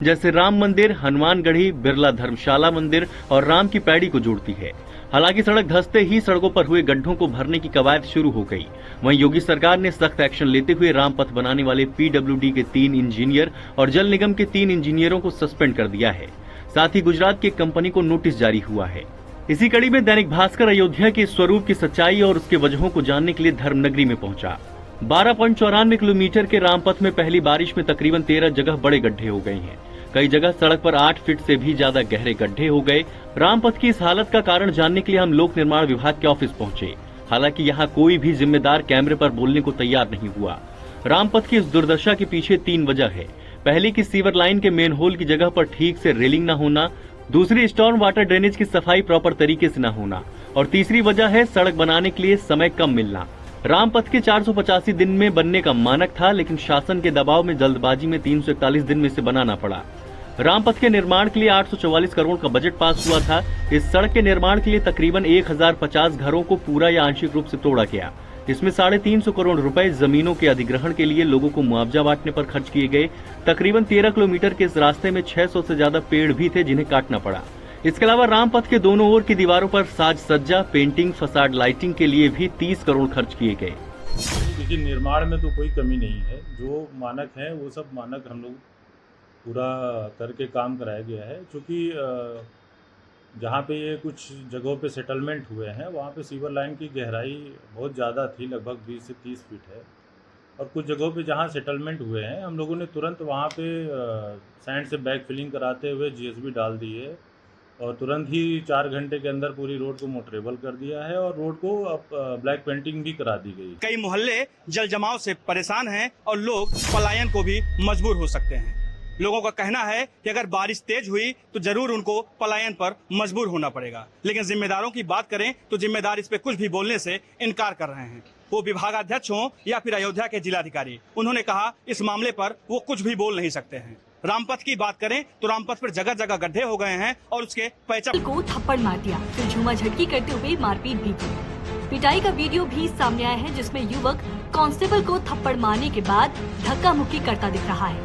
जैसे राम मंदिर, हनुमानगढ़ी, बिरला धर्मशाला मंदिर और राम की पैड़ी को जोड़ती है। हालांकि सड़क धंसते ही सड़कों पर हुए गड्ढों को भरने की कवायद शुरू हो गई। वहीं योगी सरकार ने सख्त एक्शन लेते हुए राम पथ बनाने वाले पीडब्ल्यूडी के 3 इंजीनियर और जल निगम के 3 इंजीनियरों को सस्पेंड कर दिया है। साथ ही गुजरात की एक कंपनी को नोटिस जारी हुआ है। इसी कड़ी में दैनिक भास्कर अयोध्या के स्वरूप की सच्चाई और उसके वजहों को जानने के लिए धर्मनगरी में पहुंचा। 12.94 किलोमीटर के रामपथ में पहली बारिश में तकरीबन 13 जगह बड़े गड्ढे हो गए हैं। कई जगह सड़क पर 8 फीट से भी ज्यादा गहरे गड्ढे हो गए। रामपथ की इस हालत का कारण जानने के लिए हम लोक निर्माण विभाग के ऑफिस पहुंचे। हालांकि यहां कोई भी जिम्मेदार कैमरे पर बोलने को तैयार नहीं हुआ। रामपथ की इस दुर्दशा के पीछे 3 वजह है। पहली की सीवर लाइन के मेन होल की जगह पर ठीक से रेलिंग न होना, दूसरी स्टॉर्म वाटर ड्रेनेज की सफाई प्रॉपर तरीके से न होना और तीसरी वजह है सड़क बनाने के लिए समय कम मिलना। रामपथ के 485 दिन में बनने का मानक था, लेकिन शासन के दबाव में जल्दबाजी में 341 दिन में से बनाना पड़ा। रामपथ के निर्माण के लिए 844 करोड़ का बजट पास हुआ था। इस सड़क के निर्माण के लिए तकरीबन 1050 घरों को पूरा या आंशिक रूप से तोड़ा गया। इसमें 350 करोड़ रुपए जमीनों के अधिग्रहण के लिए लोगों को मुआवजा बांटने पर खर्च किए गए। तकरीबन 13 किलोमीटर के इस रास्ते में 600 से ज्यादा पेड़ भी थे जिन्हें काटना पड़ा। इसके अलावा रामपथ के दोनों ओर की दीवारों पर साज सज्जा, पेंटिंग, फसाड लाइटिंग के लिए भी 30 करोड़ खर्च किए गए। देखिए, निर्माण में तो कोई कमी नहीं है। जो मानक है वो सब मानक हम लोग पूरा करके काम कराया गया है। क्योंकि जहाँ पे ये कुछ जगहों पे सेटलमेंट हुए हैं वहाँ पे सीवर लाइन की गहराई बहुत ज़्यादा थी, लगभग 20 से 30 फीट है। और कुछ जगहों पे जहाँ सेटलमेंट हुए हैं हम लोगों ने तुरंत वहाँ पे सैंड से बैक फिलिंग कराते हुए जीएसबी डाल दी है और तुरंत ही 4 घंटे के अंदर पूरी रोड को मोटरेबल कर दिया है और रोड को अब ब्लैक पेंटिंग भी करा दी गई। कई मोहल्ले जल जमाव से परेशान हैं और लोग पलायन को भी मजबूर हो सकते हैं। लोगों का कहना है कि अगर बारिश तेज हुई तो जरूर उनको पलायन पर मजबूर होना पड़ेगा, लेकिन जिम्मेदारों की बात करें तो जिम्मेदार इस पे कुछ भी बोलने से इनकार कर रहे हैं। वो विभागाध्यक्ष हों या फिर अयोध्या के जिलाधिकारी, उन्होंने कहा इस मामले पर वो कुछ भी बोल नहीं सकते हैं। रामपथ की बात करें तो रामपथ पर जगह जगह गड्ढे हो गए हैं और उसके पहचान को थप्पड़ मार दिया, फिर झूमा झटकी करते हुए मारपीट भी की। पिटाई का वीडियो भी सामने आया है जिसमें युवक कांस्टेबल को थप्पड़ मारने के बाद धक्का मुक्की करता दिख रहा है।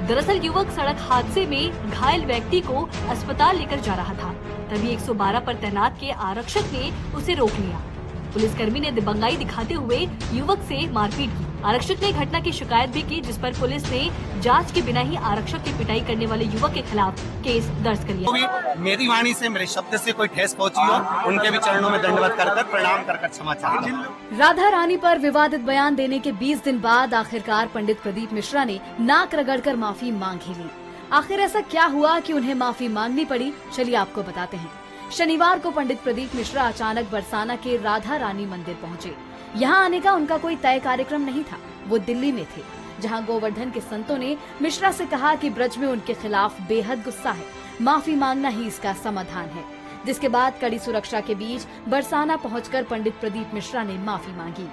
दरअसल युवक सड़क हादसे में घायल व्यक्ति को अस्पताल लेकर जा रहा था, तभी 112 पर तैनात के आरक्षक ने उसे रोक लिया। पुलिसकर्मी ने दबंगाई दिखाते हुए युवक से मारपीट की। आरक्षक ने घटना की शिकायत भी की, जिस पर पुलिस ने जांच के बिना ही आरक्षक की पिटाई करने वाले युवक के खिलाफ केस दर्ज कर लिया। मेरी वाणी से, मेरे शब्द से कोई ठेस पहुंची हो, उनके भी चरणों में दंडवत कर प्रणाम कर क्षमा चाहता हूं। राधा रानी पर विवादित बयान देने के 20 दिन बाद आखिरकार पंडित प्रदीप मिश्रा ने नाक रगड़कर माफी मांग ही ली। आखिर ऐसा क्या हुआ कि उन्हें माफी मांगनी पड़ी, चलिए आपको बताते हैं। शनिवार को पंडित प्रदीप मिश्रा अचानक बरसाना के राधा रानी मंदिर पहुंचे। यहाँ आने का उनका कोई तय कार्यक्रम नहीं था, वो दिल्ली में थे, जहाँ गोवर्धन के संतों ने मिश्रा से कहा कि ब्रज में उनके खिलाफ बेहद गुस्सा है, माफी मांगना ही इसका समाधान है। जिसके बाद कड़ी सुरक्षा के बीच बरसाना पहुंचकर पंडित प्रदीप मिश्रा ने माफी मांगी।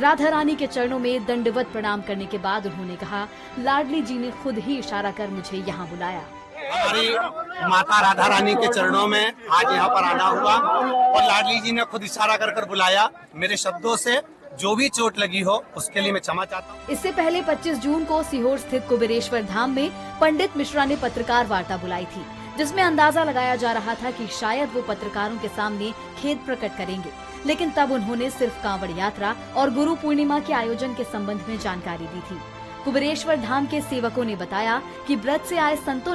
राधा रानी के चरणों में दंडवत प्रणाम करने के बाद उन्होंने कहा, लाडली जी ने खुद ही इशारा कर मुझे यहाँ बुलाया। हमारी माता राधा रानी के चरणों में आज यहाँ पर आना हुआ और लाडली जी ने खुद इशारा कर बुलाया। मेरे शब्दों से जो भी चोट लगी हो उसके लिए मैं क्षमा चाहता हूँ। इससे पहले 25 जून को सीहोर स्थित कुबेरेश्वर धाम में पंडित मिश्रा ने पत्रकार वार्ता बुलाई थी, जिसमें अंदाजा लगाया जा रहा था कि शायद वो पत्रकारों के सामने खेद प्रकट करेंगे, लेकिन तब उन्होंने सिर्फ कांवड़ यात्रा और गुरु पूर्णिमा के आयोजन के संबंध में जानकारी दी थी। कुबेरेश्वर धाम के सेवकों ने बताया कि व्रत से आए संतों